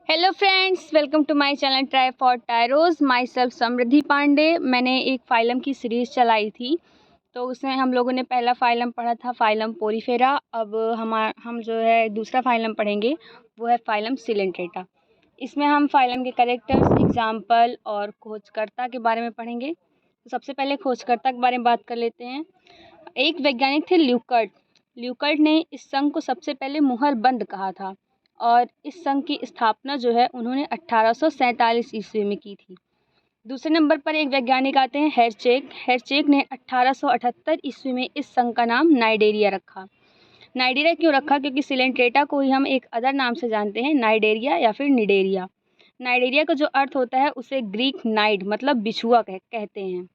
Hello friends, welcome to my channel try for tyros. Myself Samriddhi Pandey. मैंने एक phylum की series चलाई थी, तो उसमें हम लोगों ने पहला फाइलम पढ़ा था, फाइलम पोरीफेरा। अब हम जो है दूसरा फाइलम पढ़ेंगे, वो है फाइलम सिलेंट्रेटा। इसमें हम फाइलम के कैरेक्टर्स, एग्जाम्पल और खोजकर्ता के बारे में पढ़ेंगे। तो सबसे पहले खोजकर्ता के बारे में बात कर लेते हैं। एक वैज्ञानिक थे ल्यूकर्ट। ल्यूकर्ट ने इस संघ को सबसे पहले मुहरबंद कहा था और इस संघ की स्थापना जो है उन्होंने 1847 ईस्वी में की थी। दूसरे नंबर पर एक वैज्ञानिक आते हैं हेरचेक। हेरचेक ने 1878 ईस्वी में इस संघ का नाम नाइडेरिया रखा। नाइडेरिया क्यों रखा? क्योंकि सिलेंट्रेटा को ही हम एक अदर नाम से जानते हैं, नाइडेरिया या फिर निडेरिया। नाइडेरिया का जो अर्थ होता है उसे ग्रीक नाइड मतलब बिछुआ कहते हैं।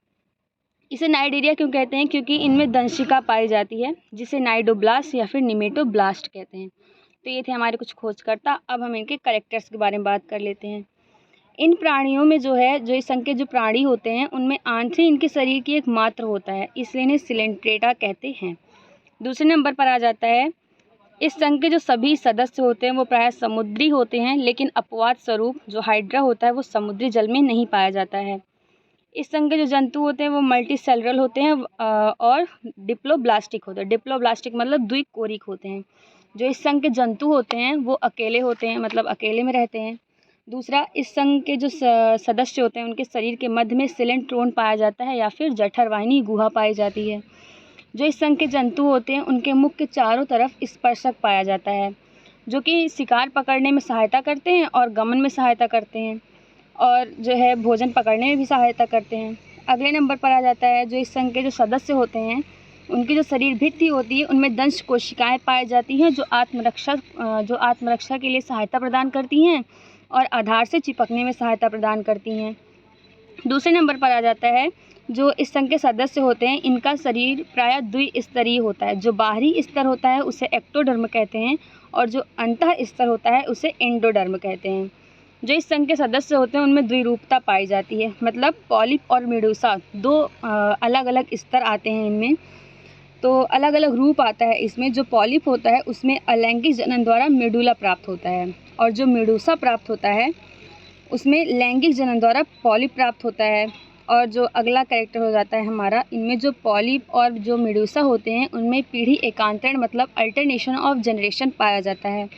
इसे नाइडेरिया क्यों कहते हैं? क्योंकि इनमें दंशिका पाई जाती है, जिसे नाइडोब्लास्ट या फिर निमेटोब्लास्ट कहते हैं। तो ये थे हमारे कुछ खोजकर्ता। अब हम इनके कैरेक्टर्स के बारे में बात कर लेते हैं। इन प्राणियों में जो इस संघ के जो प्राणी होते हैं उनमें आंथ्री इनके शरीर की एक मात्र होता है, इसलिए इन्हें सिलेंट्रेटा कहते हैं। दूसरे नंबर पर आ जाता है, इस संघ के जो सभी सदस्य होते हैं वो प्रायः समुद्री होते हैं, लेकिन अपवाद स्वरूप जो हाइड्रा होता है वो समुद्री जल में नहीं पाया जाता है। इस संघ के जो जंतु होते हैं वो मल्टीसेलुलर होते हैं और डिप्लोब्लास्टिक होते हैं। डिप्लोब्लास्टिक मतलब द्विकोरिक होते हैं। जो इस संघ के जंतु होते हैं वो अकेले होते हैं, मतलब अकेले में रहते हैं। दूसरा, इस संघ के जो सदस्य होते हैं उनके शरीर के मध्य में सिलेंट्रोन पाया जाता है या फिर जठरवाहिनी गुहा पाई जाती है। जो इस संघ के जंतु होते हैं उनके मुख के चारों तरफ स्पर्शक पाया जाता है, जो कि शिकार पकड़ने में सहायता करते हैं और गमन में सहायता करते हैं और जो है भोजन पकड़ने में भी सहायता करते हैं। अगले नंबर पर आ जाता है, जो इस संघ के जो सदस्य होते हैं उनकी जो शरीर भित्ति होती है उनमें दंश कोशिकाएं पाई जाती हैं, जो आत्मरक्षा के लिए सहायता प्रदान करती हैं और आधार से चिपकने में सहायता प्रदान करती हैं। दूसरे नंबर पर आ जाता है, जो इस संघ के सदस्य होते हैं इनका शरीर प्रायः द्विस्तरीय होता है। जो बाहरी स्तर होता है उसे एक्टोडर्म कहते हैं और जो अंतः स्तर होता है उसे एंडोडर्म कहते हैं। जो इस संघ के सदस्य होते हैं उनमें द्विरूपता पाई जाती है, मतलब पॉलिप और मेडूसा दो अलग अलग स्तर आते हैं इनमें, तो अलग अलग रूप आता है इसमें। जो पॉलिप होता है उसमें अलैंगिक जनन द्वारा मेडुला प्राप्त होता है और जो मेडूसा प्राप्त होता है उसमें लैंगिक जनन द्वारा पॉलिप प्राप्त होता है। और जो अगला कैरेक्टर हो जाता है हमारा, इनमें जो पॉलिप और जो मेडूसा होते हैं उनमें पीढ़ी एकांतरण मतलब अल्टरनेशन ऑफ जनरेशन पाया जाता है,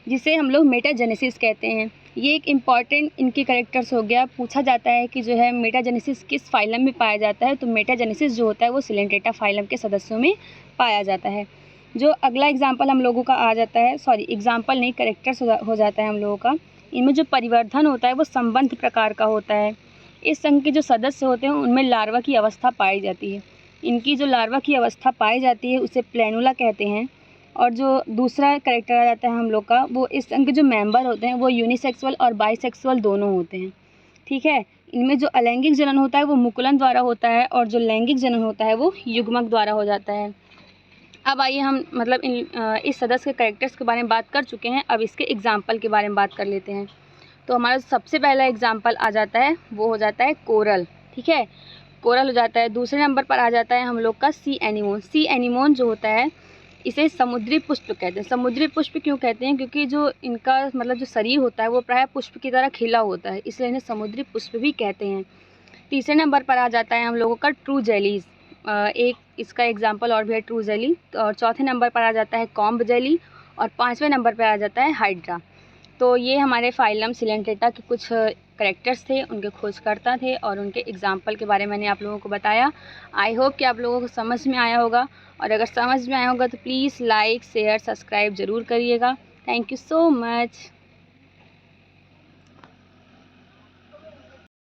जिसे हम लोग मेटाजेनेसिस कहते हैं। ये एक इम्पॉर्टेंट इनके कैरेक्टर्स हो गया। पूछा जाता है कि जो है मेटाजेनेसिस किस फाइलम में पाया जाता है, तो मेटाजेनेसिस जो होता है वो सिलेंट्रेटा फाइलम के सदस्यों में पाया जाता है। जो अगला एग्जाम्पल हम लोगों का आ जाता है, एग्जाम्पल नहीं, कैरेक्टर्स हो जाता है हम लोगों का। इनमें जो परिवर्धन होता है वो संबंध प्रकार का होता है। इस संघ के जो सदस्य होते हैं उनमें लार्वा की अवस्था पाई जाती है। इनकी जो लार्वा की अवस्था पाई जाती है उसे प्लेनुला कहते हैं। और जो दूसरा कैरेक्टर आ जाता है हम लोग का, वो इस संघ के जो मेंबर होते हैं वो यूनिसेक्सुअल और बाइसेक्सुअल दोनों होते हैं। ठीक है। इनमें जो अलैंगिक जनन होता है वो मुकुलन द्वारा होता है और जो लैंगिक जनन होता है वो युग्मक द्वारा हो जाता है। अब आइए हम इस सदस्य के कैरेक्टर्स के बारे में बात कर चुके हैं, अब इसके एग्जाम्पल के बारे में बात कर लेते हैं। तो हमारा सबसे पहला एग्जाम्पल आ जाता है, वो हो जाता है कोरल। ठीक है, कोरल हो जाता है। दूसरे नंबर पर आ जाता है हम लोग का सी एनीमोन। सी एनीमोन जो होता है इसे समुद्री पुष्प कहते हैं। समुद्री पुष्प क्यों कहते हैं? क्योंकि जो इनका जो शरीर होता है वो प्रायः पुष्प की तरह खिला होता है, इसलिए इन्हें समुद्री पुष्प भी कहते हैं। तीसरे नंबर पर आ जाता है हम लोगों का ट्रू जेलीज। एक इसका एग्जाम्पल और भी है, ट्रू जेली। और चौथे नंबर पर आ जाता है कॉम्ब जेली और पाँचवें नंबर पर आ जाता है हाइड्रा। तो ये हमारे फाइलम सिलेंट्रेटा के कुछ करेक्टर्स थे, उनके खोजकर्ता थे और उनके एग्जाम्पल के बारे में मैंने आप लोगों को बताया। आई होप कि आप लोगों को समझ में आया होगा, और अगर समझ में आया होगा तो प्लीज़ लाइक शेयर सब्सक्राइब ज़रूर करिएगा। Thank you so much.